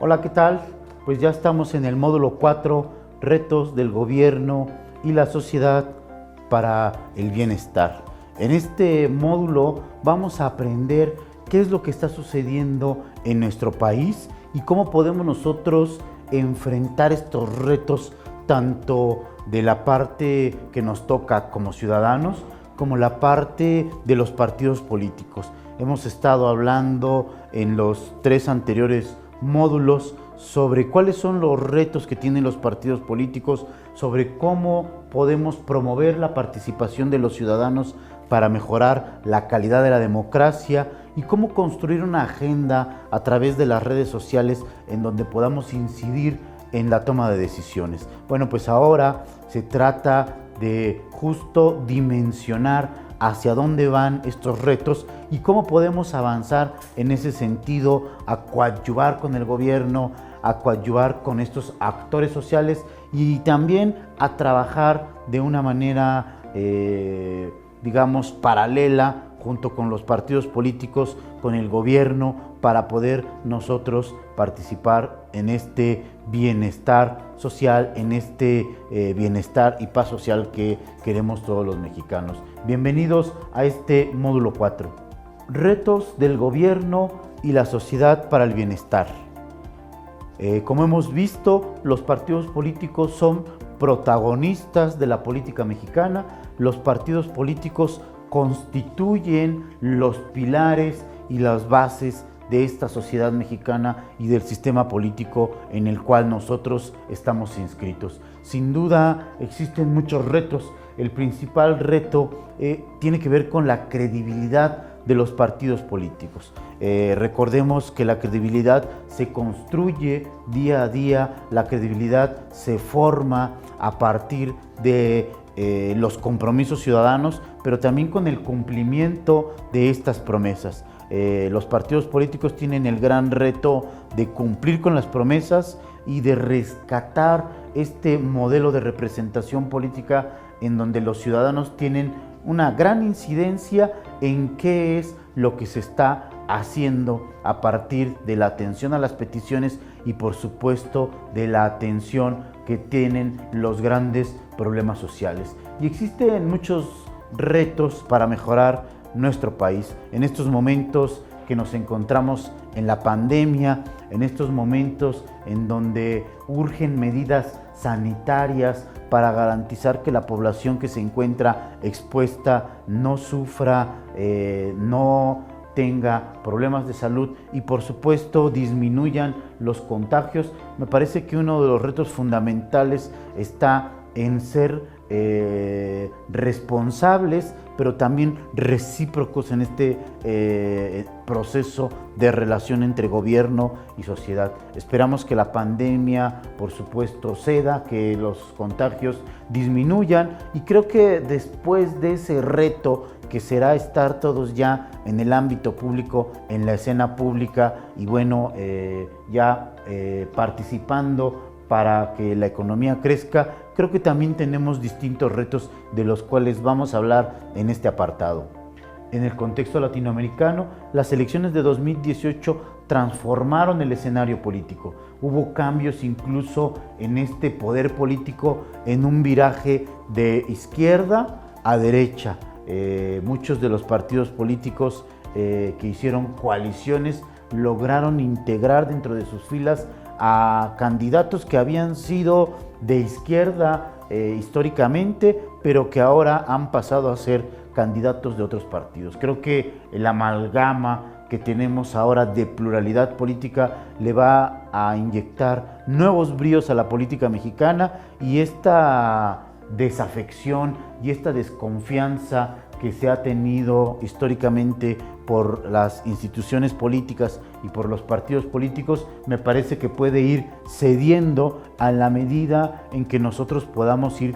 Hola, ¿qué tal? Pues ya estamos en el módulo 4, retos del gobierno y la sociedad para el bienestar. En este módulo vamos a aprender qué es lo que está sucediendo en nuestro país y cómo podemos nosotros enfrentar estos retos, tanto de la parte que nos toca como ciudadanos, como la parte de los partidos políticos. Hemos estado hablando en los 3 anteriores módulos sobre cuáles son los retos que tienen los partidos políticos, sobre cómo podemos promover la participación de los ciudadanos para mejorar la calidad de la democracia y cómo construir una agenda a través de las redes sociales en donde podamos incidir en la toma de decisiones. Bueno, pues ahora se trata de justo dimensionar hacia dónde van estos retos y cómo podemos avanzar en ese sentido, a coadyuvar con el gobierno, a coadyuvar con estos actores sociales y también a trabajar de una manera, digamos, paralela junto con los partidos políticos, con el gobierno, para poder nosotros participar en este bienestar social, en este bienestar y paz social que queremos todos los mexicanos. Bienvenidos a este módulo 4. Retos del gobierno y la sociedad para el bienestar. Como hemos visto, los partidos políticos son protagonistas de la política mexicana. Los partidos políticos constituyen los pilares y las bases de esta sociedad mexicana y del sistema político en el cual nosotros estamos inscritos. Sin duda existen muchos retos. El principal reto tiene que ver con la credibilidad de los partidos políticos. Recordemos que la credibilidad se construye día a día, la credibilidad se forma a partir de los compromisos ciudadanos, pero también con el cumplimiento de estas promesas. Los partidos políticos tienen el gran reto de cumplir con las promesas y de rescatar este modelo de representación política en donde los ciudadanos tienen una gran incidencia en qué es lo que se está haciendo a partir de la atención a las peticiones y por supuesto de la atención que tienen los grandes problemas sociales. Y existen muchos retos para mejorar nuestro país. En estos momentos que nos encontramos en la pandemia, en estos momentos en donde urgen medidas sanitarias para garantizar que la población que se encuentra expuesta no sufra, no tenga problemas de salud y por supuesto disminuyan los contagios, me parece que uno de los retos fundamentales está en ser responsables, pero también recíprocos en este proceso de relación entre gobierno y sociedad. Esperamos que la pandemia, por supuesto, ceda, que los contagios disminuyan y creo que después de ese reto que será estar todos ya en el ámbito público, en la escena pública y bueno, participando para que la economía crezca, creo que también tenemos distintos retos de los cuales vamos a hablar en este apartado. En el contexto latinoamericano, las elecciones de 2018 transformaron el escenario político. Hubo cambios incluso en este poder político en un viraje de izquierda a derecha. Muchos de los partidos políticos que hicieron coaliciones lograron integrar dentro de sus filas a candidatos que habían sido de izquierda históricamente, pero que ahora han pasado a ser candidatos de otros partidos. Creo que el amalgama que tenemos ahora de pluralidad política le va a inyectar nuevos bríos a la política mexicana y esta desafección y esta desconfianza que se ha tenido históricamente por las instituciones políticas y por los partidos políticos, me parece que puede ir cediendo a la medida en que nosotros podamos ir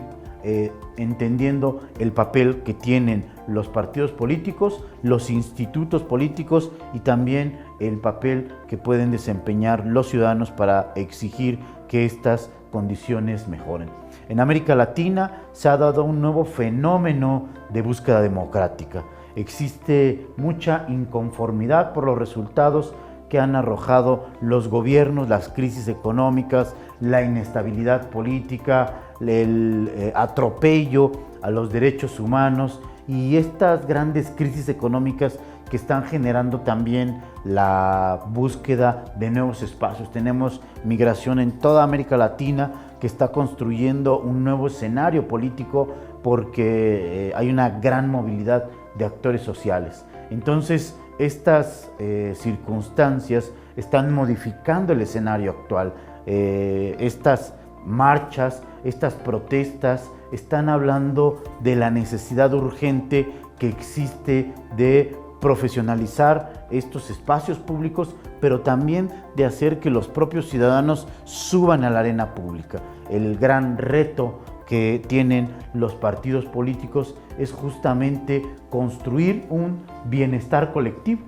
entendiendo el papel que tienen los partidos políticos, los institutos políticos y también el papel que pueden desempeñar los ciudadanos para exigir que estas condiciones mejoren. En América Latina se ha dado un nuevo fenómeno de búsqueda democrática. Existe mucha inconformidad por los resultados que han arrojado los gobiernos, las crisis económicas, la inestabilidad política, el atropello a los derechos humanos y estas grandes crisis económicas que están generando también la búsqueda de nuevos espacios. Tenemos migración en toda América Latina que está construyendo un nuevo escenario político porque hay una gran movilidad de actores sociales. Entonces, estas circunstancias están modificando el escenario actual. Estas marchas, estas protestas están hablando de la necesidad urgente que existe de profesionalizar estos espacios públicos, pero también de hacer que los propios ciudadanos suban a la arena pública. El gran reto que tienen los partidos políticos es justamente construir un bienestar colectivo.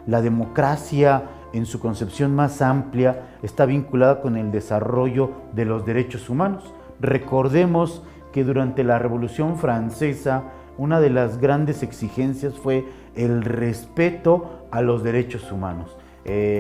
La democracia, en su concepción más amplia, está vinculada con el desarrollo de los derechos humanos. Recordemos que durante la Revolución Francesa, una de las grandes exigencias fue el respeto a los derechos humanos.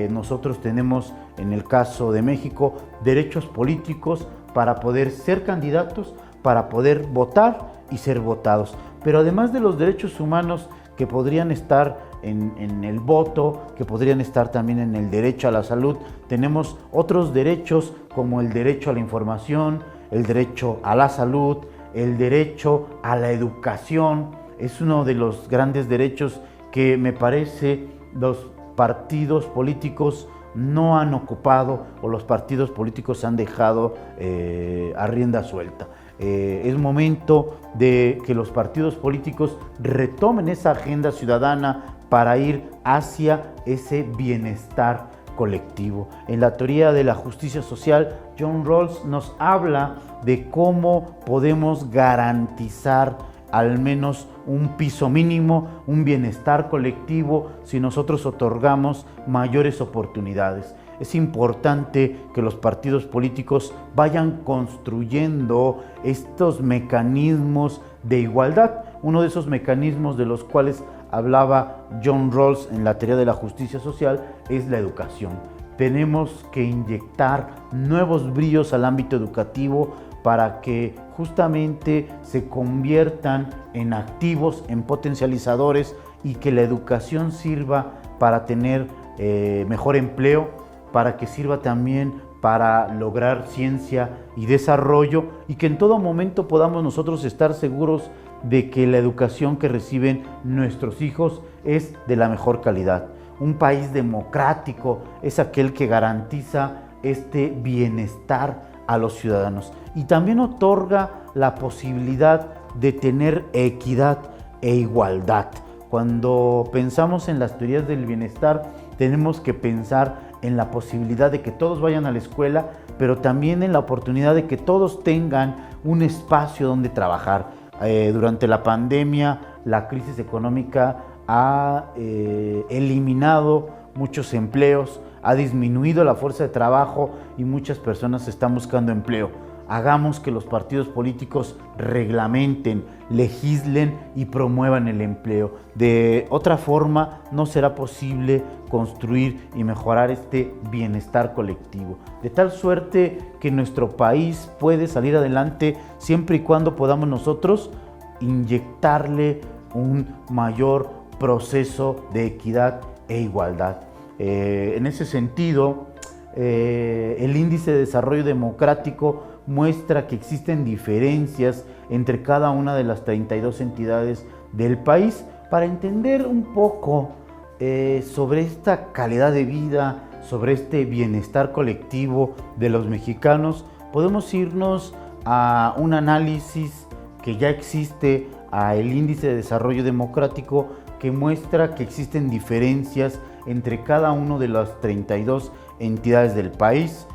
Nosotros tenemos, en el caso de México, derechos políticos para poder ser candidatos, para poder votar y ser votados. Pero además de los derechos humanos que podrían estar en el voto, que podrían estar también en el derecho a la salud, tenemos otros derechos como el derecho a la información, el derecho a la salud, el derecho a la educación. Es uno de los grandes derechos que me parece los partidos políticos no han ocupado o los partidos políticos han dejado a rienda suelta. Es momento de que los partidos políticos retomen esa agenda ciudadana para ir hacia ese bienestar colectivo. En la teoría de la justicia social, John Rawls nos habla de cómo podemos garantizar al menos un piso mínimo, un bienestar colectivo, si nosotros otorgamos mayores oportunidades. Es importante que los partidos políticos vayan construyendo estos mecanismos de igualdad. Uno de esos mecanismos de los cuales hablaba John Rawls en la teoría de la justicia social es la educación. Tenemos que inyectar nuevos bríos al ámbito educativo para que justamente se conviertan en activos, en potencializadores y que la educación sirva para tener mejor empleo, para que sirva también para lograr ciencia y desarrollo y que en todo momento podamos nosotros estar seguros de que la educación que reciben nuestros hijos es de la mejor calidad. Un país democrático es aquel que garantiza este bienestar a los ciudadanos y también otorga la posibilidad de tener equidad e igualdad. Cuando pensamos en las teorías del bienestar, tenemos que pensar en la posibilidad de que todos vayan a la escuela, pero también en la oportunidad de que todos tengan un espacio donde trabajar. Durante la pandemia, la crisis económica ha eliminado muchos empleos, ha disminuido la fuerza de trabajo y muchas personas están buscando empleo. Hagamos que los partidos políticos reglamenten, legislen y promuevan el empleo. De otra forma, no será posible construir y mejorar este bienestar colectivo. De tal suerte que nuestro país puede salir adelante siempre y cuando podamos nosotros inyectarle un mayor proceso de equidad e igualdad. En ese sentido, el índice de desarrollo democrático muestra que existen diferencias entre cada una de las 32 entidades del país. Para entender un poco sobre esta calidad de vida, sobre este bienestar colectivo de los mexicanos, podemos irnos a un análisis que ya existe, al índice de desarrollo democrático, que muestra que existen diferencias entre cada una de las 32 entidades del país.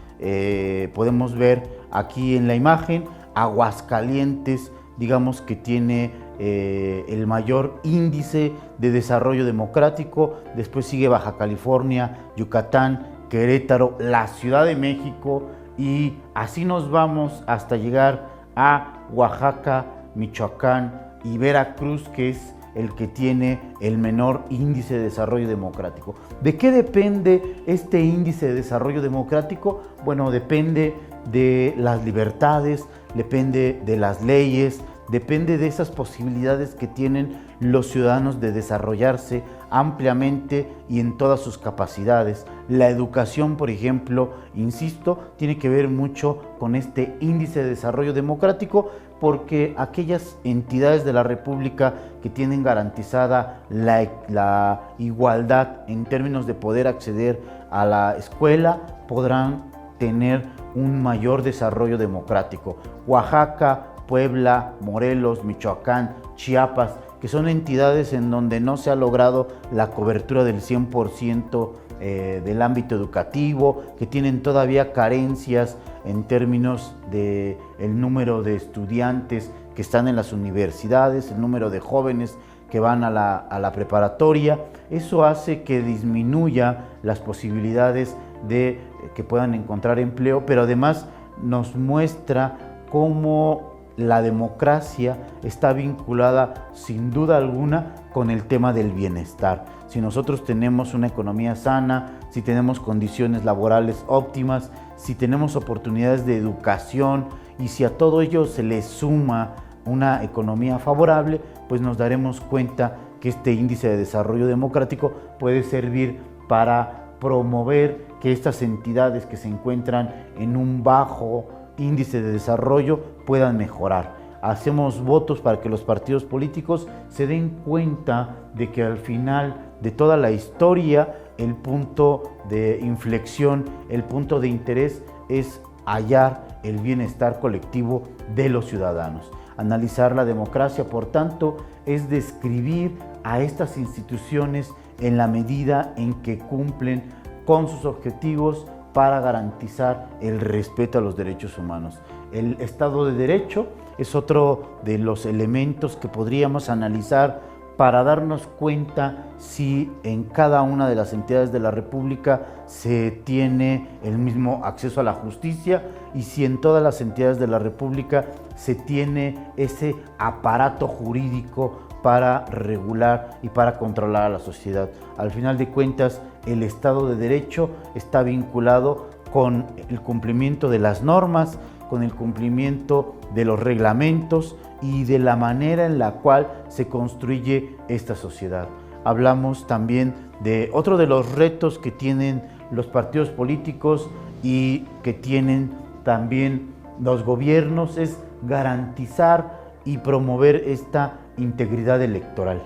Podemos ver aquí en la imagen Aguascalientes, digamos que tiene el mayor índice de desarrollo democrático, después sigue Baja California, Yucatán, Querétaro, la Ciudad de México y así nos vamos hasta llegar a Oaxaca, Michoacán y Veracruz, que es el que tiene el menor índice de desarrollo democrático. ¿De qué depende este índice de desarrollo democrático? Bueno, depende de las libertades, depende de las leyes, depende de esas posibilidades que tienen los ciudadanos de desarrollarse ampliamente y en todas sus capacidades. La educación, por ejemplo, insisto, tiene que ver mucho con este índice de desarrollo democrático, porque aquellas entidades de la República que tienen garantizada la igualdad en términos de poder acceder a la escuela podrán tener un mayor desarrollo democrático. Oaxaca, Puebla, Morelos, Michoacán, Chiapas, que son entidades en donde no se ha logrado la cobertura del 100% del ámbito educativo, que tienen todavía carencias en términos de el número de estudiantes que están en las universidades, el número de jóvenes que van a la preparatoria. Eso hace que disminuya las posibilidades de que puedan encontrar empleo, pero además nos muestra cómo la democracia está vinculada sin duda alguna con el tema del bienestar. Si nosotros tenemos una economía sana, si tenemos condiciones laborales óptimas, si tenemos oportunidades de educación y si a todo ello se le suma una economía favorable, pues nos daremos cuenta que este índice de desarrollo democrático puede servir para promover que estas entidades que se encuentran en un bajo índice de desarrollo puedan mejorar. Hacemos votos para que los partidos políticos se den cuenta de que al final de toda la historia el punto de inflexión, el punto de interés es hallar el bienestar colectivo de los ciudadanos. Analizar la democracia, por tanto, es describir a estas instituciones en la medida en que cumplen con sus objetivos para garantizar el respeto a los derechos humanos. El Estado de Derecho es otro de los elementos que podríamos analizar para darnos cuenta si en cada una de las entidades de la República se tiene el mismo acceso a la justicia y si en todas las entidades de la República se tiene ese aparato jurídico para regular y para controlar a la sociedad. Al final de cuentas, el Estado de Derecho está vinculado con el cumplimiento de las normas, con el cumplimiento de los reglamentos y de la manera en la cual se construye esta sociedad. Hablamos también de otro de los retos que tienen los partidos políticos y que tienen también los gobiernos, es garantizar y promover esta integridad electoral.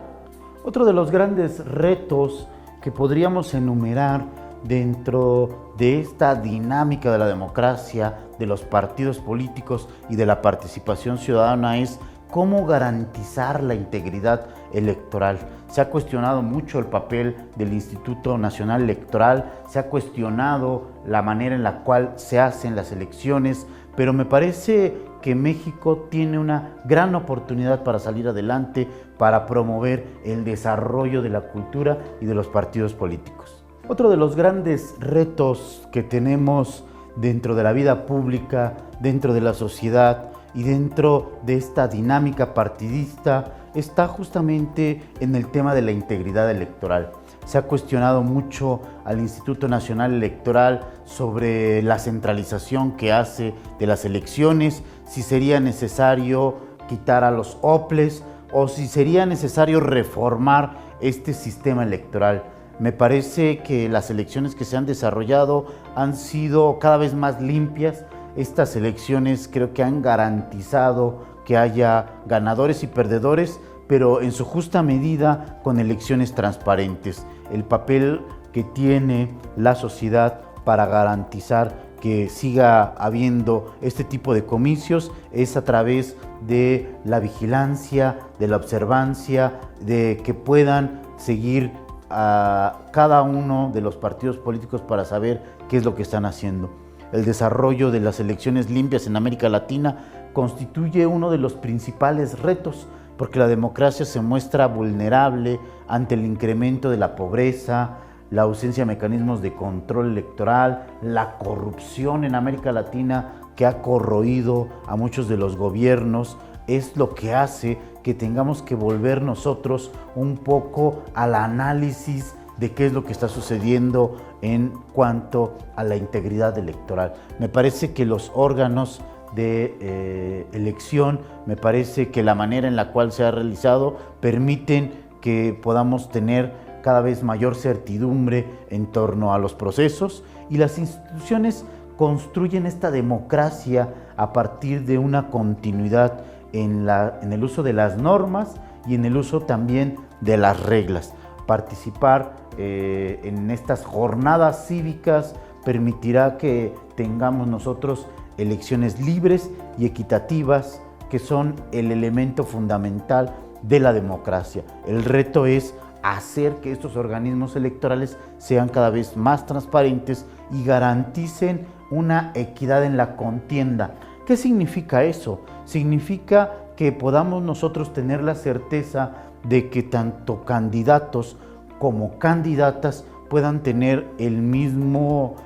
Otro de los grandes retos que podríamos enumerar dentro de esta dinámica de la democracia, de los partidos políticos y de la participación ciudadana es cómo garantizar la integridad electoral. Se ha cuestionado mucho el papel del Instituto Nacional Electoral, se ha cuestionado la manera en la cual se hacen las elecciones, pero me parece que México tiene una gran oportunidad para salir adelante, para promover el desarrollo de la cultura y de los partidos políticos. Otro de los grandes retos que tenemos dentro de la vida pública, dentro de la sociedad y dentro de esta dinámica partidista está justamente en el tema de la integridad electoral. Se ha cuestionado mucho al Instituto Nacional Electoral sobre la centralización que hace de las elecciones, si sería necesario quitar a los OPLES o si sería necesario reformar este sistema electoral. Me parece que las elecciones que se han desarrollado han sido cada vez más limpias. Estas elecciones creo que han garantizado que haya ganadores y perdedores, pero en su justa medida con elecciones transparentes. El papel que tiene la sociedad para garantizar que siga habiendo este tipo de comicios es a través de la vigilancia, de la observancia, de que puedan seguir a cada uno de los partidos políticos para saber qué es lo que están haciendo. El desarrollo de las elecciones limpias en América Latina constituye uno de los principales retos, porque la democracia se muestra vulnerable ante el incremento de la pobreza, la ausencia de mecanismos de control electoral, la corrupción en América Latina que ha corroído a muchos de los gobiernos, es lo que hace que tengamos que volver nosotros un poco al análisis de qué es lo que está sucediendo en cuanto a la integridad electoral. Me parece que los órganos de elección, me parece que la manera en la cual se ha realizado permiten que podamos tener cada vez mayor certidumbre en torno a los procesos, y las instituciones construyen esta democracia a partir de una continuidad en el uso de las normas y en el uso también de las reglas. Participar en estas jornadas cívicas permitirá que tengamos nosotros elecciones libres y equitativas, que son el elemento fundamental de la democracia. El reto es hacer que estos organismos electorales sean cada vez más transparentes y garanticen una equidad en la contienda. ¿Qué significa eso? Significa que podamos nosotros tener la certeza de que tanto candidatos como candidatas puedan tener el mismo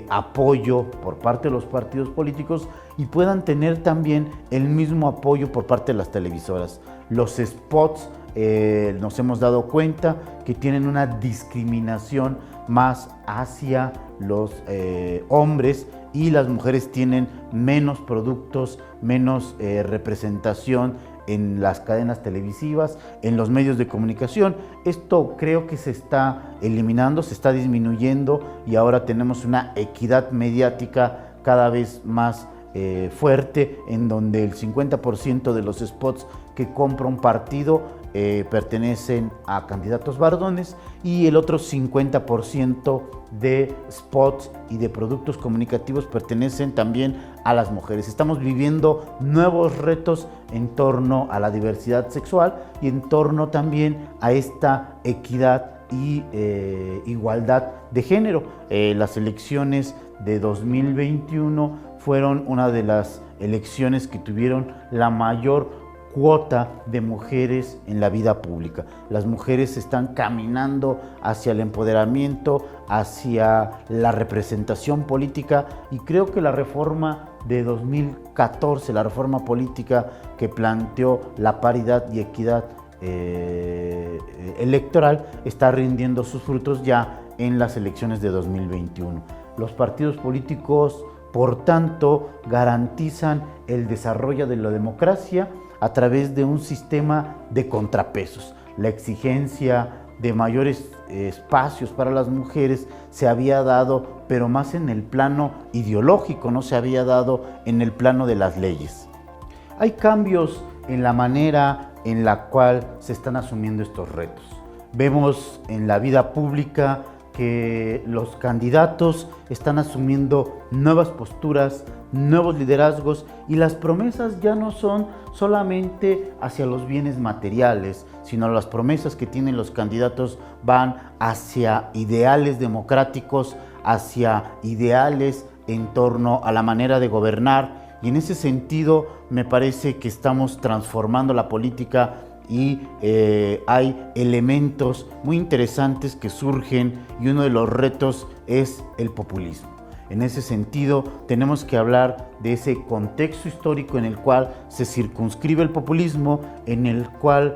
apoyo por parte de los partidos políticos y puedan tener también el mismo apoyo por parte de las televisoras. Los spots nos hemos dado cuenta que tienen una discriminación más hacia los hombres, y las mujeres tienen menos productos, menos representación en las cadenas televisivas, en los medios de comunicación. Esto creo que se está eliminando, se está disminuyendo, y ahora tenemos una equidad mediática cada vez más fuerte, en donde el 50% de los spots que compra un partido pertenecen a candidatos varones, y el otro 50% de spots y de productos comunicativos pertenecen también a las mujeres. Estamos viviendo nuevos retos en torno a la diversidad sexual y en torno también a esta equidad y igualdad de género. Las elecciones de 2021 fueron una de las elecciones que tuvieron la mayor cuota de mujeres en la vida pública. Las mujeres están caminando hacia el empoderamiento, hacia la representación política, y creo que la reforma de 2014, la reforma política que planteó la paridad y equidad electoral, está rindiendo sus frutos ya en las elecciones de 2021. Los partidos políticos, por tanto, garantizan el desarrollo de la democracia a través de un sistema de contrapesos. La exigencia de mayores espacios para las mujeres se había dado, pero más en el plano ideológico, no se había dado en el plano de las leyes. Hay cambios en la manera en la cual se están asumiendo estos retos. Vemos en la vida pública que los candidatos están asumiendo nuevas posturas, nuevos liderazgos, y las promesas ya no son solamente hacia los bienes materiales, sino las promesas que tienen los candidatos van hacia ideales democráticos, hacia ideales en torno a la manera de gobernar, y en ese sentido me parece que estamos transformando la política, y hay elementos muy interesantes que surgen, y uno de los retos es el populismo. En ese sentido, tenemos que hablar de ese contexto histórico en el cual se circunscribe el populismo, en el cual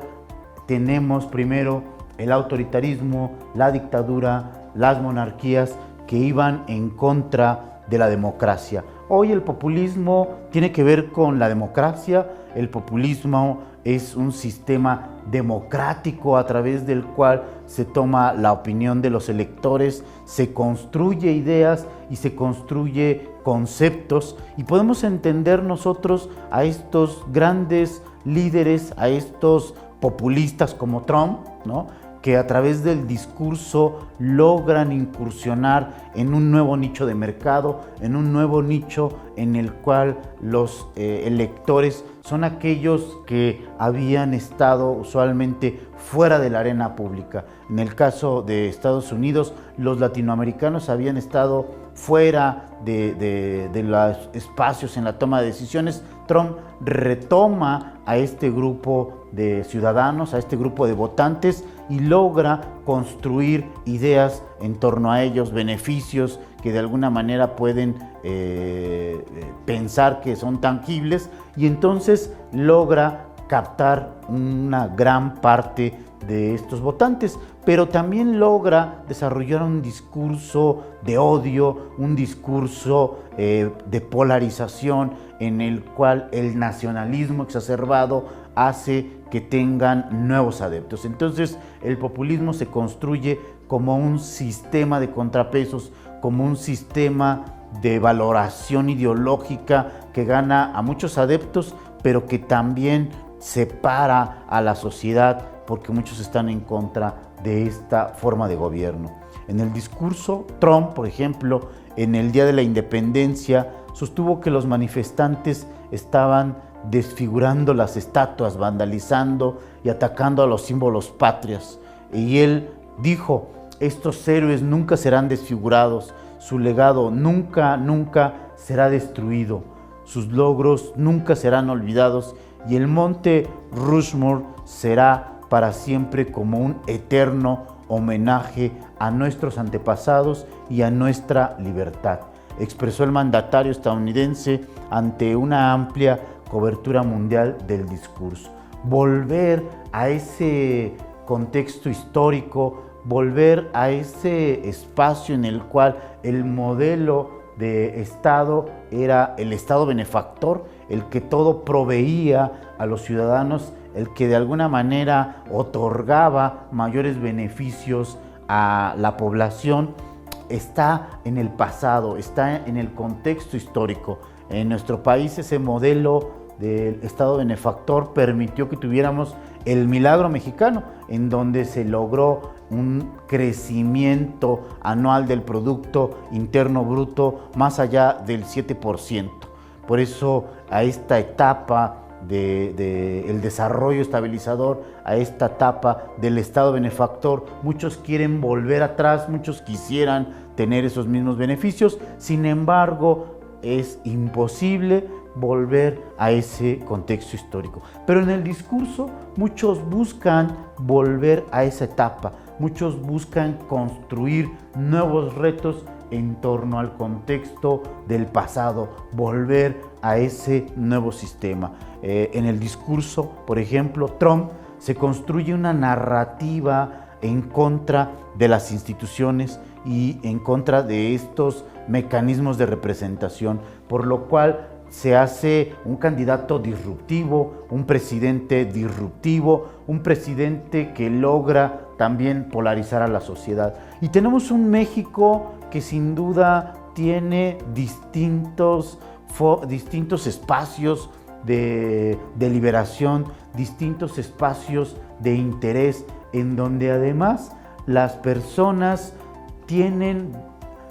tenemos primero el autoritarismo, la dictadura, las monarquías que iban en contra de la democracia. Hoy el populismo tiene que ver con la democracia. El populismo es un sistema democrático a través del cual se toma la opinión de los electores, se construye ideas y se construye conceptos, y podemos entender nosotros a estos grandes líderes, a estos populistas como Trump, ¿no?, que a través del discurso logran incursionar en un nuevo nicho de mercado, en un nuevo nicho en el cual los electores son aquellos que habían estado usualmente fuera de la arena pública. En el caso de Estados Unidos, los latinoamericanos habían estado fuera de los espacios en la toma de decisiones. Trump retoma a este grupo de ciudadanos, a este grupo de votantes, y logra construir ideas en torno a ellos, beneficios que de alguna manera pueden pensar que son tangibles, y entonces logra captar una gran parte de estos votantes, pero también logra desarrollar un discurso de odio, un discurso de polarización, en el cual el nacionalismo exacerbado hace que tengan nuevos adeptos. Entonces el populismo se construye como un sistema de contrapesos, como un sistema de valoración ideológica que gana a muchos adeptos, pero que también separa a la sociedad, porque muchos están en contra de esta forma de gobierno. En el discurso, Trump, por ejemplo, en el Día de la Independencia, sostuvo que los manifestantes estaban desfigurando las estatuas, vandalizando y atacando a los símbolos patrios. Y él dijo: estos héroes nunca serán desfigurados, su legado nunca será destruido, sus logros nunca serán olvidados, y el monte Rushmore será para siempre como un eterno homenaje a nuestros antepasados y a nuestra libertad, expresó el mandatario estadounidense ante una amplia cobertura mundial del discurso. Volver a ese contexto histórico, volver a ese espacio en el cual el modelo de Estado era el Estado benefactor, el que todo proveía a los ciudadanos, el que de alguna manera otorgaba mayores beneficios a la población, está en el pasado, está en el contexto histórico. En nuestro país ese modelo del Estado benefactor permitió que tuviéramos el milagro mexicano, en donde se logró un crecimiento anual del Producto Interno Bruto más allá del 7%. Por eso a esta etapa del desarrollo estabilizador, a esta etapa del Estado benefactor, muchos quieren volver atrás, muchos quisieran tener esos mismos beneficios. Sin embargo, es imposible volver a ese contexto histórico. Pero en el discurso muchos buscan volver a esa etapa, muchos buscan construir nuevos retos en torno al contexto del pasado, volver a ese nuevo sistema. En el discurso, por ejemplo, Trump se construye una narrativa en contra de las instituciones y en contra de estos mecanismos de representación, por lo cual se hace un candidato disruptivo, un presidente disruptivo, un presidente que logra también polarizar a la sociedad. Y tenemos un México que sin duda tiene distintos espacios de liberación, distintos espacios de interés, en donde además las personas tienen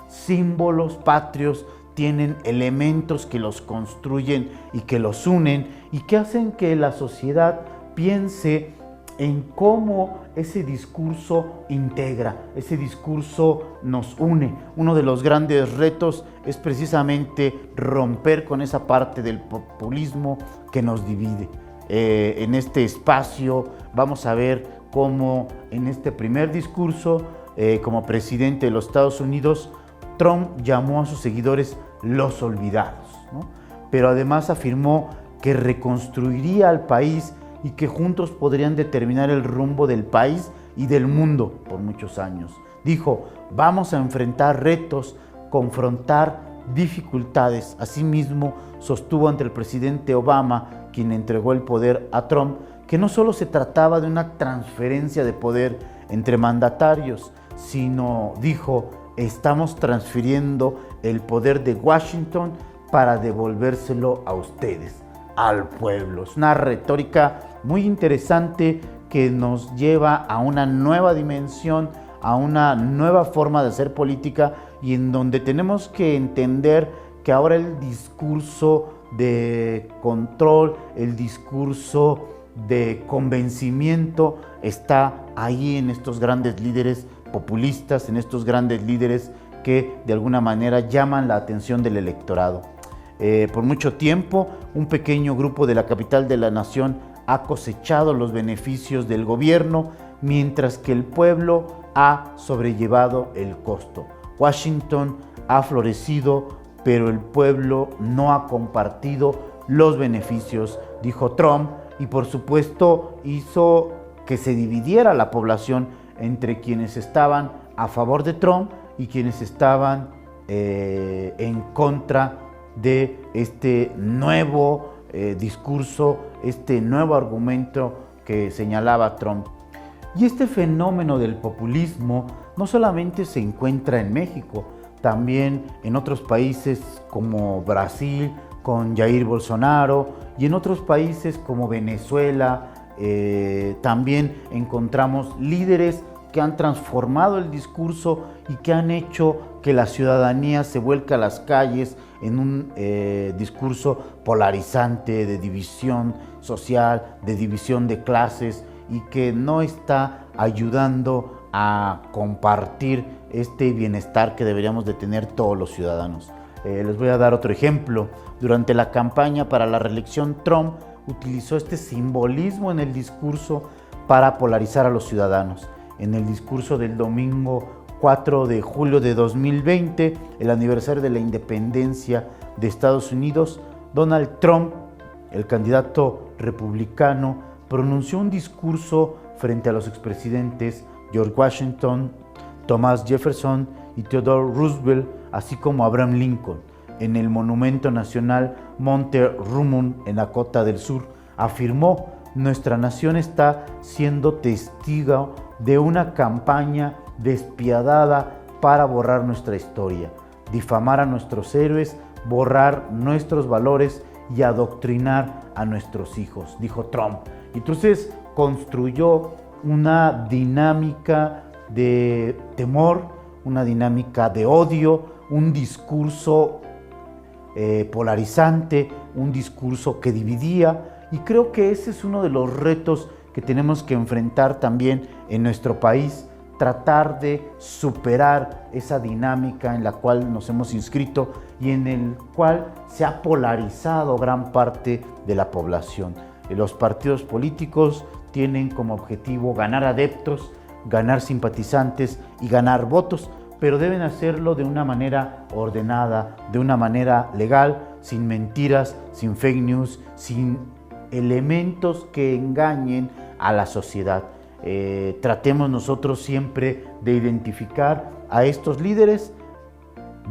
símbolos patrios, tienen elementos que los construyen y que los unen y que hacen que la sociedad piense en cómo ese discurso integra, ese discurso nos une. Uno de los grandes retos es precisamente romper con esa parte del populismo que nos divide. En este espacio vamos a ver cómo en este primer discurso, como presidente de los Estados Unidos, Trump llamó a sus seguidores los olvidados, ¿no? Pero además afirmó que reconstruiría al país y que juntos podrían determinar el rumbo del país y del mundo por muchos años. Dijo: vamos a enfrentar retos, confrontar dificultades. Asimismo, sostuvo ante el presidente Obama, quien entregó el poder a Trump, que no solo se trataba de una transferencia de poder entre mandatarios, sino, dijo, estamos transfiriendo el poder de Washington para devolvérselo a ustedes, al pueblo. Es una retórica muy interesante que nos lleva a una nueva dimensión, a una nueva forma de hacer política, y en donde tenemos que entender que ahora el discurso de control, el discurso de convencimiento está ahí en estos grandes líderes populistas, en estos grandes líderes que de alguna manera llaman la atención del electorado. Por mucho tiempo, un pequeño grupo de la capital de la nación ha cosechado los beneficios del gobierno, mientras que el pueblo ha sobrellevado el costo. Washington ha florecido, pero el pueblo no ha compartido los beneficios, dijo Trump, y por supuesto hizo que se dividiera la población entre quienes estaban a favor de Trump y quienes estaban en contra de este nuevo discurso, este nuevo argumento que señalaba Trump. Y este fenómeno del populismo no solamente se encuentra en México, también en otros países como Brasil, con Jair Bolsonaro, y en otros países como Venezuela. También encontramos líderes que han transformado el discurso y que han hecho que la ciudadanía se vuelque a las calles en un discurso polarizante, de división social, de división de clases, y que no está ayudando a compartir este bienestar que deberíamos de tener todos los ciudadanos. Les voy a dar otro ejemplo. Durante la campaña para la reelección, Trump utilizó este simbolismo en el discurso para polarizar a los ciudadanos. En el discurso del domingo 4 de julio de 2020, el aniversario de la independencia de Estados Unidos, Donald Trump, el candidato republicano, pronunció un discurso frente a los expresidentes George Washington, Thomas Jefferson y Theodore Roosevelt, así como Abraham Lincoln, en el Monumento Nacional Monte Rummun en Dakota del Sur. Afirmó: nuestra nación está siendo testigo de una campaña despiadada para borrar nuestra historia, difamar a nuestros héroes, borrar nuestros valores y adoctrinar a nuestros hijos, dijo Trump. Entonces construyó una dinámica de temor, una dinámica de odio, un discurso polarizante, un discurso que dividía, y creo que ese es uno de los retos que tenemos que enfrentar también en nuestro país, tratar de superar esa dinámica en la cual nos hemos inscrito y en el cual se ha polarizado gran parte de la población. Los partidos políticos tienen como objetivo ganar adeptos, ganar simpatizantes y ganar votos, pero deben hacerlo de una manera ordenada, de una manera legal, sin mentiras, sin fake news, sin elementos que engañen a la sociedad. Tratemos nosotros siempre de identificar a estos líderes.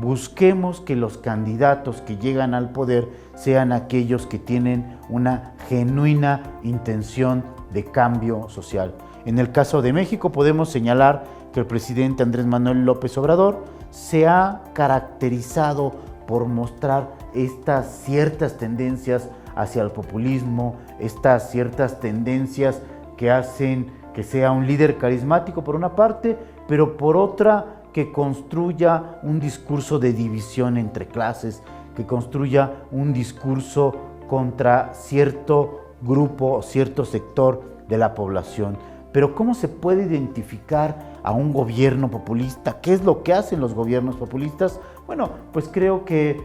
Busquemos que los candidatos que llegan al poder sean aquellos que tienen una genuina intención de cambio social. En el caso de México podemos señalar que el presidente Andrés Manuel López Obrador se ha caracterizado por mostrar estas ciertas tendencias hacia el populismo, estas ciertas tendencias que hacen que sea un líder carismático por una parte, pero por otra que construya un discurso de división entre clases, que construya un discurso contra cierto grupo o cierto sector de la población. Pero ¿cómo se puede identificar a un gobierno populista? ¿Qué es lo que hacen los gobiernos populistas? Bueno, pues creo que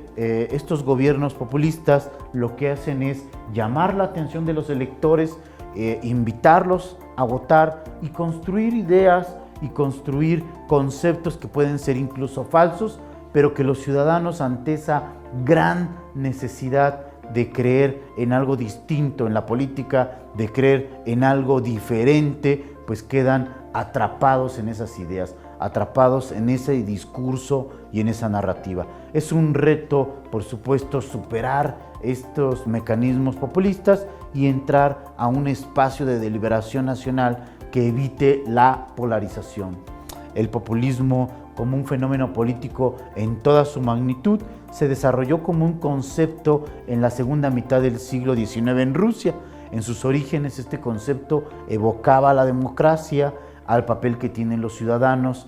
estos gobiernos populistas lo que hacen es llamar la atención de los electores, invitarlos a votar y construir ideas y construir conceptos que pueden ser incluso falsos, pero que los ciudadanos, ante esa gran necesidad de creer en algo distinto en la política, de creer en algo diferente, pues quedan atrapados en esas ideas, atrapados en ese discurso y en esa narrativa. Es un reto, por supuesto, superar estos mecanismos populistas y entrar a un espacio de deliberación nacional que evite la polarización. El populismo, como un fenómeno político en toda su magnitud, se desarrolló como un concepto en la segunda mitad del siglo XIX en Rusia. En sus orígenes, este concepto evocaba a la democracia, al papel que tienen los ciudadanos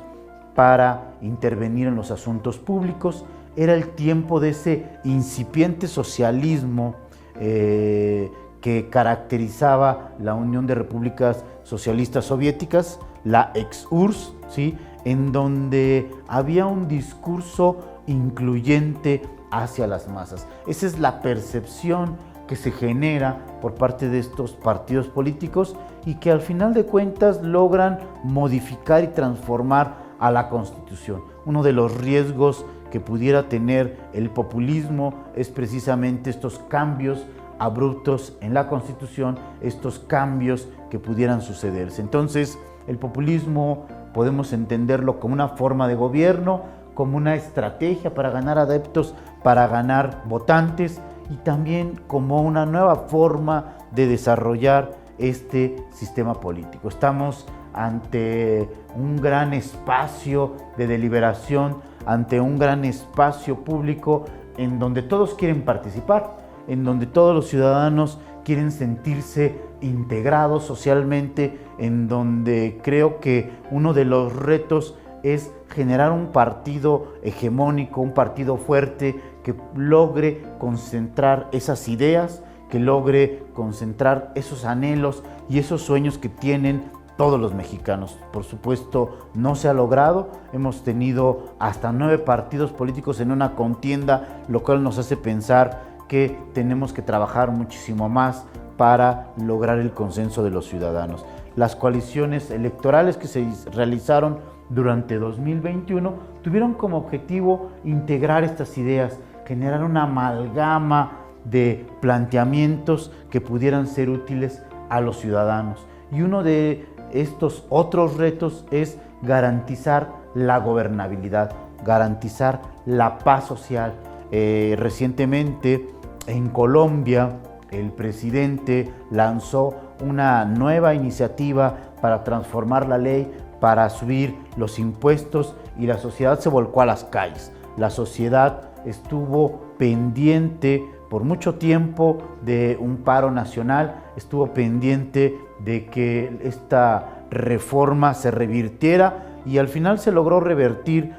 para intervenir en los asuntos públicos. Era el tiempo de ese incipiente socialismo que caracterizaba la Unión de Repúblicas Socialistas Soviéticas, la ex-URSS, ¿sí?, en donde había un discurso incluyente hacia las masas. Esa es la percepción que se genera por parte de estos partidos políticos y que al final de cuentas logran modificar y transformar a la Constitución. uno de los riesgos que pudiera tener el populismo es precisamente estos cambios abruptos en la Constitución, estos cambios que pudieran sucederse. Entonces, el populismo podemos entenderlo como una forma de gobierno, como una estrategia para ganar adeptos, para ganar votantes, y también como una nueva forma de desarrollar este sistema político. Estamos ante un gran espacio de deliberación, ante un gran espacio público en donde todos quieren participar, en donde todos los ciudadanos quieren sentirse integrados socialmente, en donde creo que uno de los retos es generar un partido hegemónico, un partido fuerte que logre concentrar esas ideas, que logre concentrar esos anhelos y esos sueños que tienen todos los mexicanos. Por supuesto, no se ha logrado. Hemos tenido hasta 9 partidos políticos en una contienda, lo cual nos hace pensar que tenemos que trabajar muchísimo más para lograr el consenso de los ciudadanos. Las coaliciones electorales que se realizaron durante 2021 tuvieron como objetivo integrar estas ideas, generar una amalgama de planteamientos que pudieran ser útiles a los ciudadanos. Y uno de estos otros retos es garantizar la gobernabilidad, garantizar la paz social. Recientemente en Colombia el presidente lanzó una nueva iniciativa para transformar la ley, para subir los impuestos, y la sociedad se volcó a las calles. La sociedad estuvo pendiente por mucho tiempo de un paro nacional, estuvo pendiente de que esta reforma se revirtiera, y al final se logró revertir,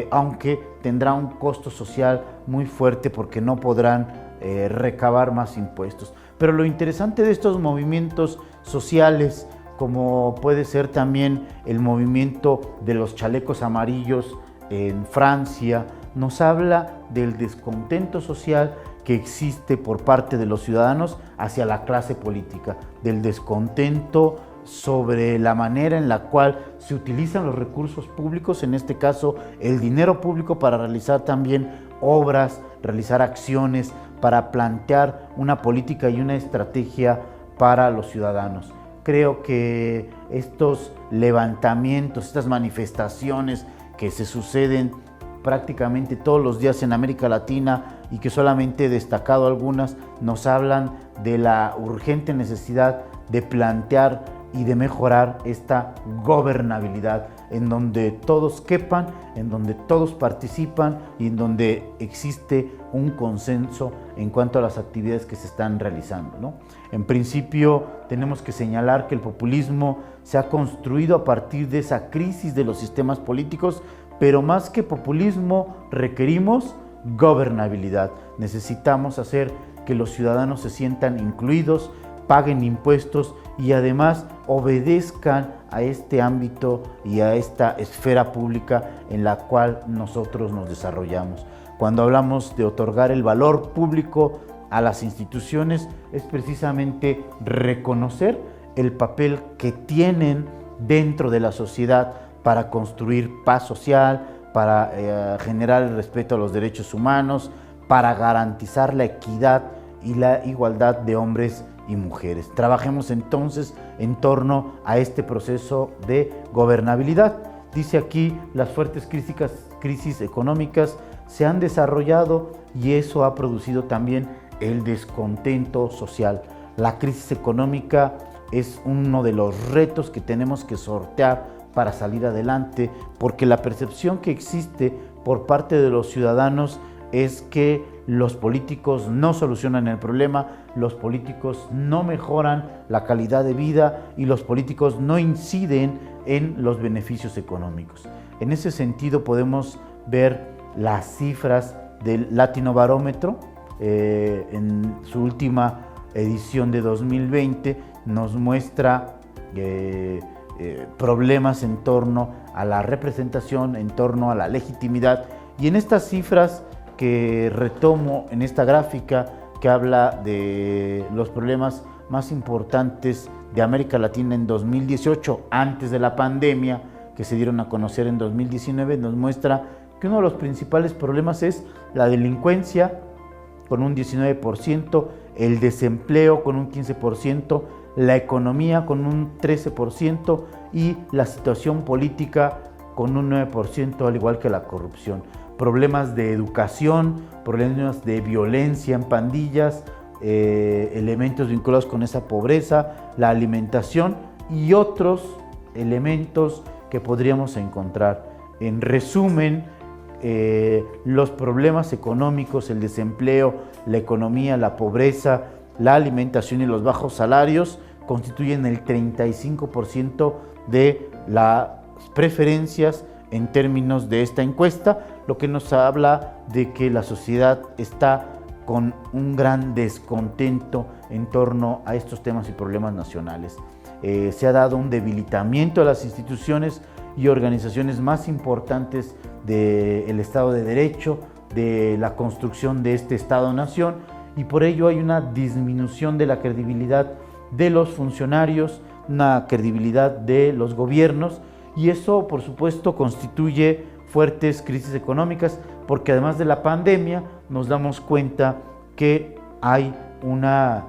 aunque tendrá un costo social muy fuerte porque no podrán recabar más impuestos. Pero lo interesante de estos movimientos sociales, como puede ser también el movimiento de los chalecos amarillos en Francia, nos habla del descontento social que existe por parte de los ciudadanos hacia la clase política, del descontento sobre la manera en la cual se utilizan los recursos públicos, en este caso el dinero público, para realizar también obras, realizar acciones, para plantear una política y una estrategia para los ciudadanos. Creo que estos levantamientos, estas manifestaciones que se suceden prácticamente todos los días en América Latina y que solamente he destacado algunas, nos hablan de la urgente necesidad de plantear y de mejorar esta gobernabilidad, en donde todos quepan, en donde todos participan y en donde existe un consenso en cuanto a las actividades que se están realizando, ¿no? En principio, tenemos que señalar que el populismo se ha construido a partir de esa crisis de los sistemas políticos, pero más que populismo requerimos gobernabilidad. Necesitamos hacer que los ciudadanos se sientan incluidos, paguen impuestos y además obedezcan a este ámbito y a esta esfera pública en la cual nosotros nos desarrollamos. Cuando hablamos de otorgar el valor público a las instituciones, es precisamente reconocer el papel que tienen dentro de la sociedad para construir paz social, para generar el respeto a los derechos humanos, para garantizar la equidad y la igualdad de hombres y mujeres. Trabajemos entonces en torno a este proceso de gobernabilidad. Dice aquí, las fuertes crisis económicas se han desarrollado y eso ha producido también el descontento social. La crisis económica es uno de los retos que tenemos que sortear para salir adelante, porque la percepción que existe por parte de los ciudadanos es que los políticos no solucionan el problema, los políticos no mejoran la calidad de vida y los políticos no inciden en los beneficios económicos. En ese sentido podemos ver las cifras del Latinobarómetro. En su última edición de 2020 nos muestra problemas en torno a la representación, en torno a la legitimidad, y en estas cifras que retomo en esta gráfica que habla de los problemas más importantes de América Latina en 2018, antes de la pandemia, que se dieron a conocer en 2019 nos muestra que uno de los principales problemas es la delincuencia con un 19%, el desempleo con un 15%, la economía con un 13% y la situación política con un 9%, al igual que la corrupción. Problemas de educación, problemas de violencia en pandillas, elementos vinculados con esa pobreza, la alimentación y otros elementos que podríamos encontrar. En resumen, los problemas económicos, el desempleo, la economía, la pobreza, la alimentación y los bajos salarios constituyen el 35% de las preferencias en términos de esta encuesta, lo que nos habla de que la sociedad está con un gran descontento en torno a estos temas y problemas nacionales. Se ha dado un debilitamiento de las instituciones y organizaciones más importantes del Estado de Derecho, de la construcción de este Estado-Nación, y por ello hay una disminución de la credibilidad de los funcionarios, una credibilidad de los gobiernos, y eso por supuesto constituye fuertes crisis económicas, porque además de la pandemia nos damos cuenta que hay una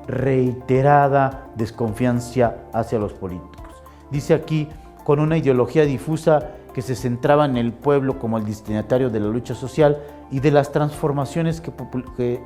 reiterada desconfianza hacia los políticos. Dice aquí, con una ideología difusa que se centraba en el pueblo como el destinatario de la lucha social y de las transformaciones que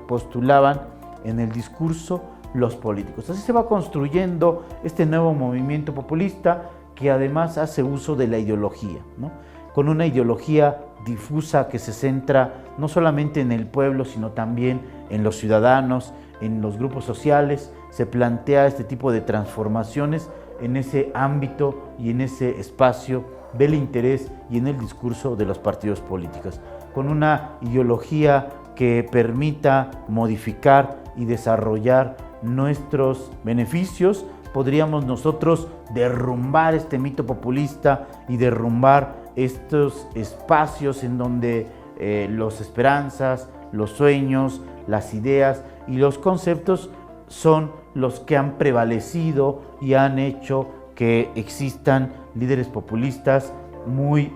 postulaban en el discurso los políticos. Así se va construyendo este nuevo movimiento populista que además hace uso de la ideología, ¿no? Con una ideología difusa que se centra no solamente en el pueblo, sino también en los ciudadanos, en los grupos sociales. Se plantea este tipo de transformaciones en ese ámbito y en ese espacio del interés y en el discurso de los partidos políticos, con una ideología que permita modificar y desarrollar nuestros beneficios. Podríamos nosotros derrumbar este mito populista y derrumbar estos espacios en donde las esperanzas, los sueños, las ideas y los conceptos son los que han prevalecido y han hecho que existan líderes populistas muy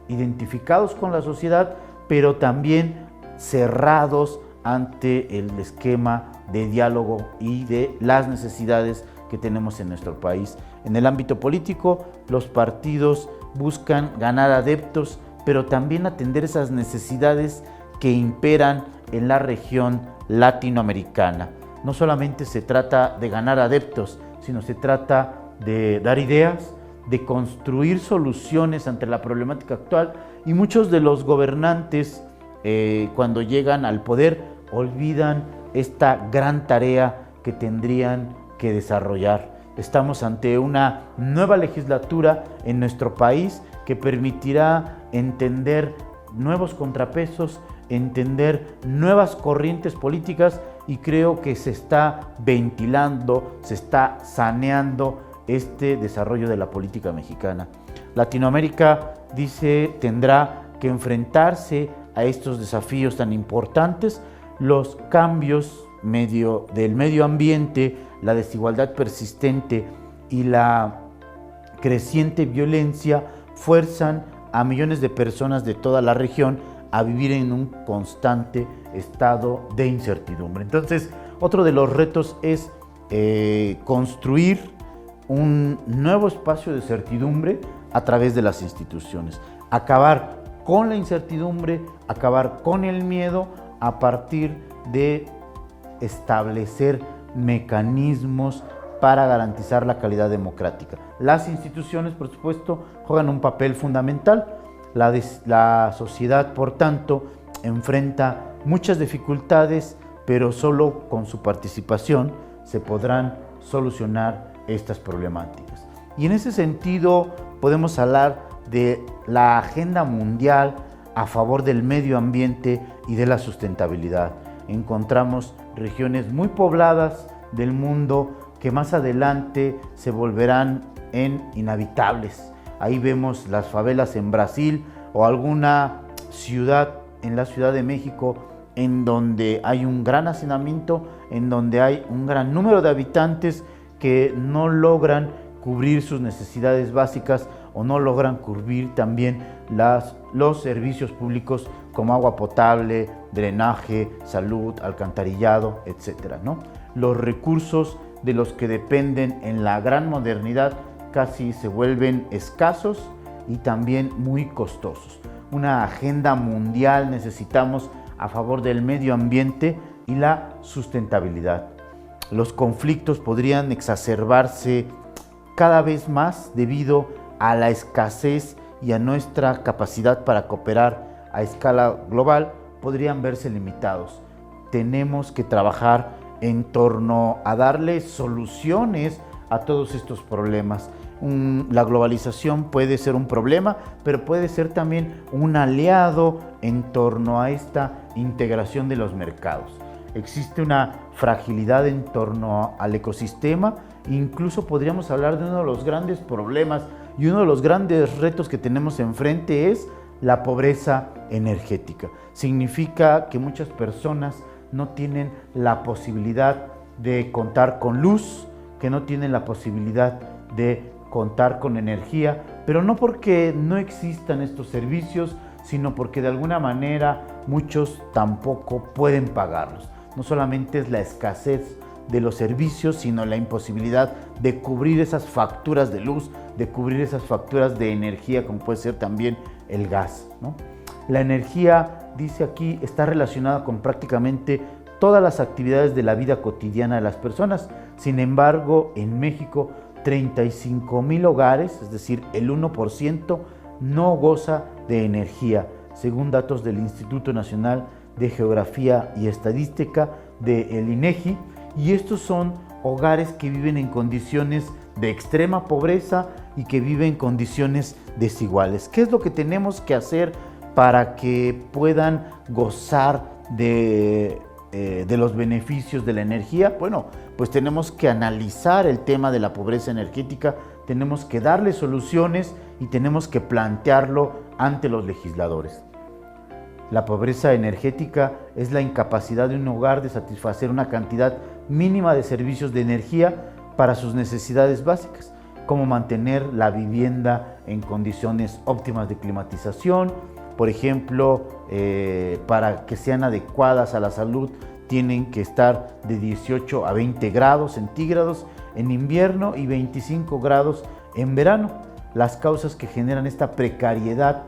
identificados con la sociedad, pero también cerrados ante el esquema de diálogo y de las necesidades que tenemos en nuestro país. En el ámbito político, los partidos buscan ganar adeptos, pero también atender esas necesidades que imperan en la región latinoamericana. No solamente se trata de ganar adeptos, sino se trata de dar ideas, de construir soluciones ante la problemática actual, y muchos de los gobernantes cuando llegan al poder olvidan esta gran tarea que tendrían que desarrollar. Estamos ante una nueva legislatura en nuestro país que permitirá entender nuevos contrapesos, entender nuevas corrientes políticas, y creo que se está ventilando, se está saneando este desarrollo de la política mexicana. Latinoamérica, dice, tendrá que enfrentarse a estos desafíos tan importantes. Los cambios del medio ambiente, la desigualdad persistente y la creciente violencia fuerzan a millones de personas de toda la región a vivir en un constante estado de incertidumbre. Entonces, otro de los retos es construir un nuevo espacio de certidumbre a través de las instituciones, acabar con la incertidumbre, acabar con el miedo a partir de establecer mecanismos para garantizar la calidad democrática. Las instituciones, por supuesto, juegan un papel fundamental. La sociedad, por tanto, enfrenta muchas dificultades, pero solo con su participación se podrán solucionar estas problemáticas. Y en ese sentido podemos hablar de la agenda mundial a favor del medio ambiente y de la sustentabilidad. Encontramos regiones muy pobladas del mundo que más adelante se volverán inhabitables. Ahí vemos las favelas en Brasil o alguna ciudad en la Ciudad de México en donde hay un gran hacinamiento, en donde hay un gran número de habitantes que no logran cubrir sus necesidades básicas o no logran cubrir también los servicios públicos como agua potable, drenaje, salud, alcantarillado, etcétera, ¿no? Los recursos de los que dependen en la gran modernidad casi se vuelven escasos y también muy costosos. Una agenda mundial necesitamos a favor del medio ambiente y la sustentabilidad. Los conflictos podrían exacerbarse cada vez más debido a la escasez y a nuestra capacidad para cooperar a escala global, podrían verse limitados. Tenemos que trabajar en torno a darle soluciones a todos estos problemas. La globalización puede ser un problema, pero puede ser también un aliado en torno a esta integración de los mercados. Existe una fragilidad en torno al ecosistema, incluso podríamos hablar de uno de los grandes problemas y uno de los grandes retos que tenemos enfrente es la pobreza energética. Significa que muchas personas no tienen la posibilidad de contar con luz, que no tienen la posibilidad de contar con energía, pero no porque no existan estos servicios, sino porque de alguna manera muchos tampoco pueden pagarlos. No solamente es la escasez de los servicios, sino la imposibilidad de cubrir esas facturas de luz, de cubrir esas facturas de energía, como puede ser también el gas, ¿no? La energía, dice aquí, está relacionada con prácticamente todas las actividades de la vida cotidiana de las personas. Sin embargo, en México, 35,000 hogares, es decir, el 1%, no goza de energía, según datos del Instituto Nacional de Geografía y Estadística del INEGI, y estos son hogares que viven en condiciones de extrema pobreza y que viven en condiciones desiguales. ¿Qué es lo que tenemos que hacer para que puedan gozar de los beneficios de la energía? Bueno, pues tenemos que analizar el tema de la pobreza energética, tenemos que darle soluciones y tenemos que plantearlo ante los legisladores. La pobreza energética es la incapacidad de un hogar de satisfacer una cantidad mínima de servicios de energía para sus necesidades básicas, como mantener la vivienda en condiciones óptimas de climatización. Por ejemplo, para que sean adecuadas a la salud, tienen que estar de 18 a 20 grados centígrados en invierno y 25 grados en verano. Las causas que generan esta precariedad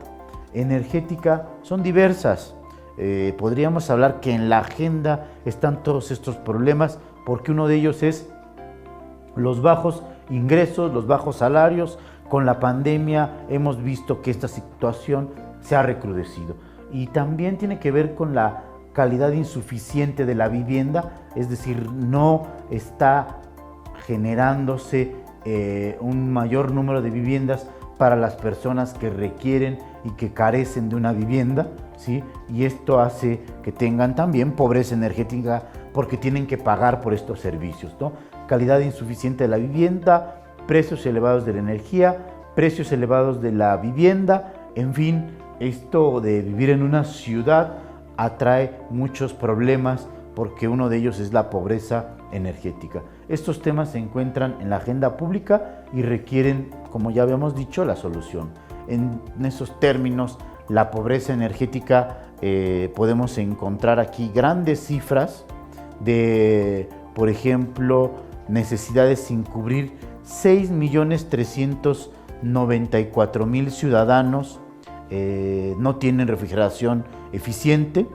energética son diversas. Podríamos hablar que en la agenda están todos estos problemas, porque uno de ellos es los bajos ingresos, los bajos salarios. Con la pandemia hemos visto que esta situación se ha recrudecido, y también tiene que ver con la calidad insuficiente de la vivienda, es decir, no está generándose un mayor número de viviendas para las personas que requieren y que carecen de una vivienda, ¿sí? Y esto hace que tengan también pobreza energética porque tienen que pagar por estos servicios, ¿no? Calidad insuficiente de la vivienda, precios elevados de la energía, precios elevados de la vivienda, en fin, esto de vivir en una ciudad atrae muchos problemas porque uno de ellos es la pobreza energética. Estos temas se encuentran en la agenda pública y requieren, como ya habíamos dicho, la solución. En esos términos, la pobreza energética, podemos encontrar aquí grandes cifras de, por ejemplo, necesidades sin cubrir. 6.394.000 ciudadanos no tienen refrigeración eficiente,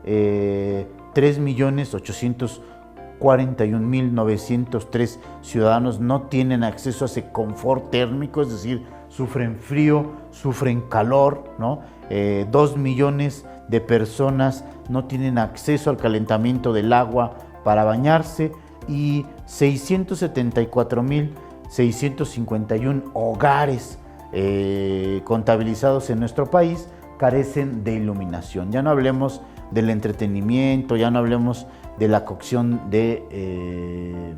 3.841.903 ciudadanos no tienen acceso a ese confort térmico, es decir, sufren frío, sufren calor, ¿no? 2 millones de personas no tienen acceso al calentamiento del agua para bañarse, y 674.651 hogares contabilizados en nuestro país carecen de iluminación. Ya no hablemos del entretenimiento, ya no hablemos de la cocción de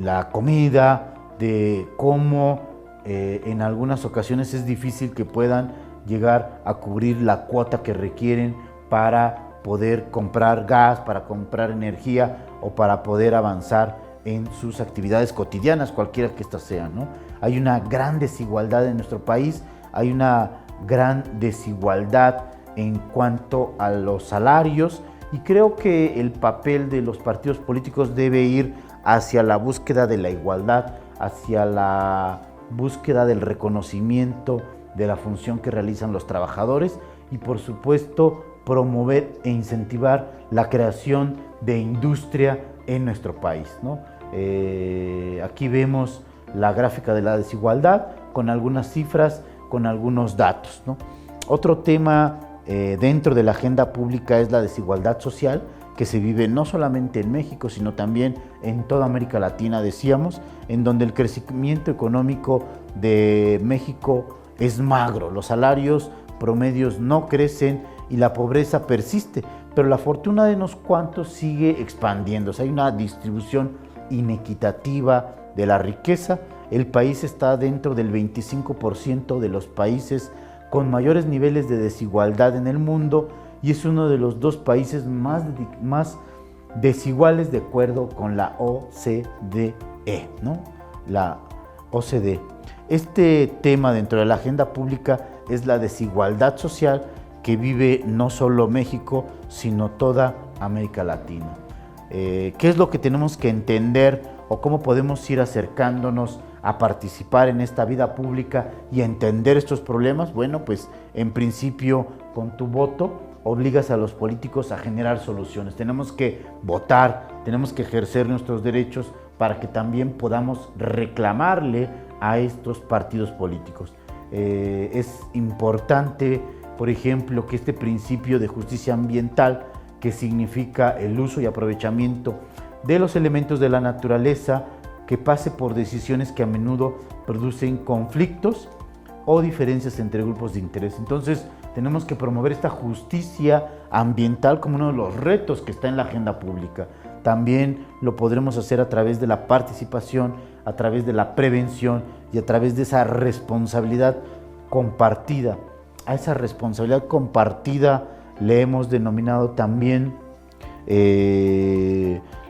la comida, de cómo en algunas ocasiones es difícil que puedan llegar a cubrir la cuota que requieren para poder comprar gas, para comprar energía o para poder avanzar en sus actividades cotidianas, cualquiera que éstas sean, ¿no? Hay una gran desigualdad en nuestro país, hay una gran desigualdad en cuanto a los salarios, y creo que el papel de los partidos políticos debe ir hacia la búsqueda de la igualdad, hacia la búsqueda del reconocimiento de la función que realizan los trabajadores y, por supuesto, promover e incentivar la creación de industria en nuestro país, ¿no? Aquí vemos la gráfica de la desigualdad con algunas cifras, con algunos datos, ¿no? Otro tema dentro de la agenda pública es la desigualdad social, que se vive no solamente en México, sino también en toda América Latina, decíamos, en donde el crecimiento económico de México es magro, los salarios promedios no crecen y la pobreza persiste, pero la fortuna de unos cuantos sigue expandiéndose. Hay una distribución inequitativa de la riqueza. El país está dentro del 25% de los países con mayores niveles de desigualdad en el mundo y es uno de los 2 países más desiguales de acuerdo con la OCDE, ¿no? La OCDE. Este tema dentro de la agenda pública es la desigualdad social que vive no solo México, sino toda América Latina. ¿Qué es lo que tenemos que entender o cómo podemos ir acercándonos a participar en esta vida pública y a entender estos problemas? Bueno, pues en principio con tu voto obligas a los políticos a generar soluciones. Tenemos que votar, tenemos que ejercer nuestros derechos para que también podamos reclamarle a estos partidos políticos. Es importante, por ejemplo, que este principio de justicia ambiental, que significa el uso y aprovechamiento de los elementos de la naturaleza, que pase por decisiones que a menudo producen conflictos o diferencias entre grupos de interés. Entonces, tenemos que promover esta justicia ambiental como uno de los retos que está en la agenda pública. También lo podremos hacer a través de la participación, a través de la prevención y a través de esa responsabilidad compartida. A esa responsabilidad compartida le hemos denominado también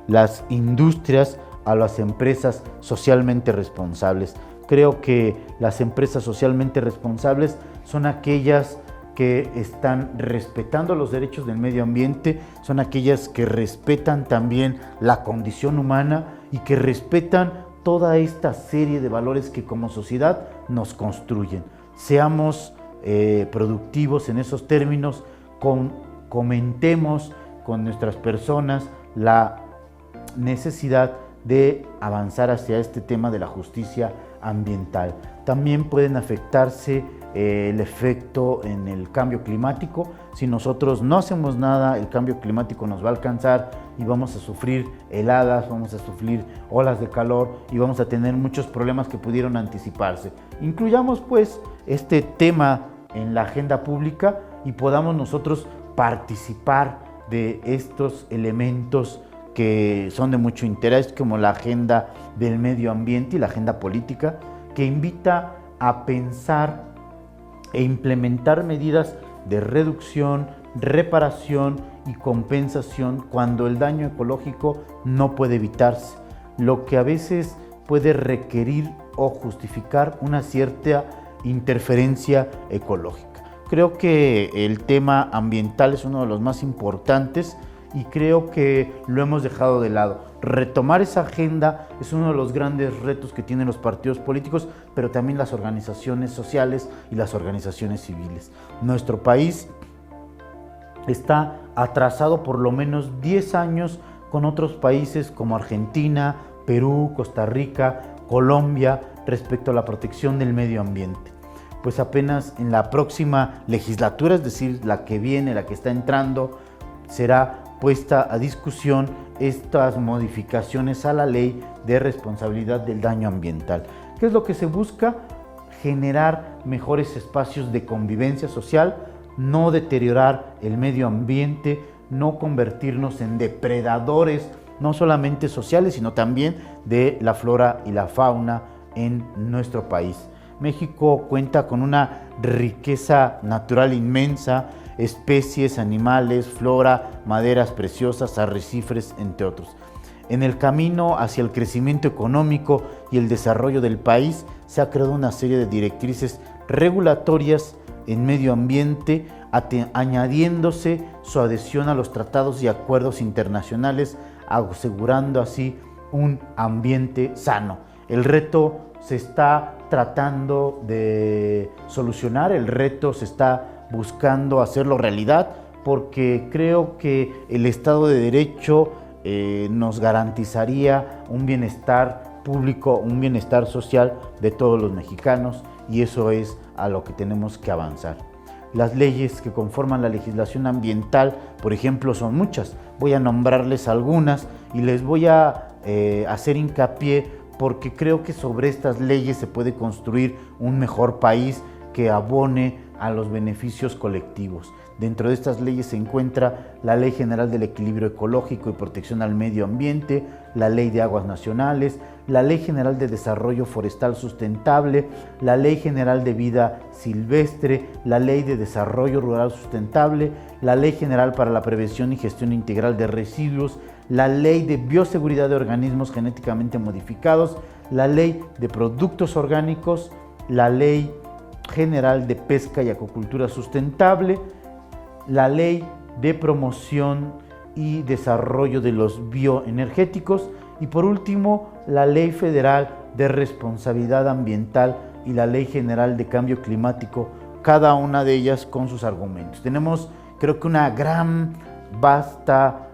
las industrias a las empresas socialmente responsables. Creo que las empresas socialmente responsables son aquellas que están respetando los derechos del medio ambiente, son aquellas que respetan también la condición humana y que respetan toda esta serie de valores que como sociedad nos construyen. Seamos productivos en esos términos, comentemos con nuestras personas la necesidad de avanzar hacia este tema de la justicia ambiental. También pueden afectarse el efecto en el cambio climático. Si nosotros no hacemos nada, el cambio climático nos va a alcanzar y vamos a sufrir heladas, vamos a sufrir olas de calor y vamos a tener muchos problemas que pudieron anticiparse. Incluyamos pues este tema en la agenda pública y podamos nosotros participar de estos elementos que son de mucho interés, como la agenda del medio ambiente y la agenda política, que invita a pensar e implementar medidas de reducción, reparación y compensación cuando el daño ecológico no puede evitarse, lo que a veces puede requerir o justificar una cierta interferencia ecológica. Creo que el tema ambiental es uno de los más importantes y creo que lo hemos dejado de lado. Retomar esa agenda es uno de los grandes retos que tienen los partidos políticos, pero también las organizaciones sociales y las organizaciones civiles. Nuestro país está atrasado por lo menos 10 años con otros países como Argentina, Perú, Costa Rica, Colombia, respecto a la protección del medio ambiente. Pues apenas en la próxima legislatura, es decir, la que viene, la que está entrando, será puesta a discusión estas modificaciones a la ley de responsabilidad del daño ambiental. ¿Qué es lo que se busca? Generar mejores espacios de convivencia social, no deteriorar el medio ambiente, no convertirnos en depredadores, no solamente sociales, sino también de la flora y la fauna en nuestro país. México cuenta con una riqueza natural inmensa, especies, animales, flora, maderas preciosas, arrecifes, entre otros. En el camino hacia el crecimiento económico y el desarrollo del país se ha creado una serie de directrices regulatorias en medio ambiente, añadiéndose su adhesión a los tratados y acuerdos internacionales, asegurando así un ambiente sano. El reto se está tratando de solucionar, el reto se está buscando hacerlo realidad, porque creo que el Estado de Derecho nos garantizaría un bienestar público, un bienestar social de todos los mexicanos, y eso es a lo que tenemos que avanzar. Las leyes que conforman la legislación ambiental, por ejemplo, son muchas. Voy a nombrarles algunas y les voy a hacer hincapié, porque creo que sobre estas leyes se puede construir un mejor país que abone a los beneficios colectivos. Dentro de estas leyes se encuentra la Ley General del Equilibrio Ecológico y Protección al Medio Ambiente, la Ley de Aguas Nacionales, la Ley General de Desarrollo Forestal Sustentable, la Ley General de Vida Silvestre, la Ley de Desarrollo Rural Sustentable, la Ley General para la Prevención y Gestión Integral de Residuos, la Ley de Bioseguridad de Organismos Genéticamente Modificados, la Ley de Productos Orgánicos, la Ley General de Pesca y Acuicultura Sustentable, la Ley de Promoción y Desarrollo de los Bioenergéticos y por último la Ley Federal de Responsabilidad Ambiental y la Ley General de Cambio Climático, cada una de ellas con sus argumentos. Tenemos, creo que, una gran, vasta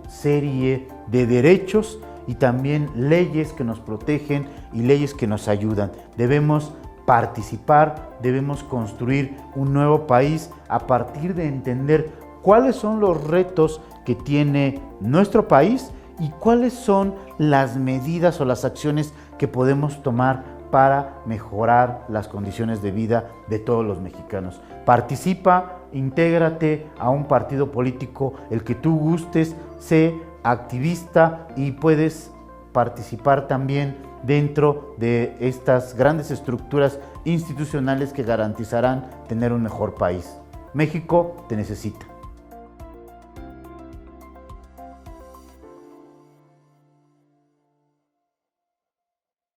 serie de derechos y también leyes que nos protegen y leyes que nos ayudan. Debemos participar, debemos construir un nuevo país a partir de entender cuáles son los retos que tiene nuestro país y cuáles son las medidas o las acciones que podemos tomar para mejorar las condiciones de vida de todos los mexicanos. Participa, intégrate a un partido político, el que tú gustes, sé activista y puedes participar también dentro de estas grandes estructuras institucionales que garantizarán tener un mejor país. México te necesita.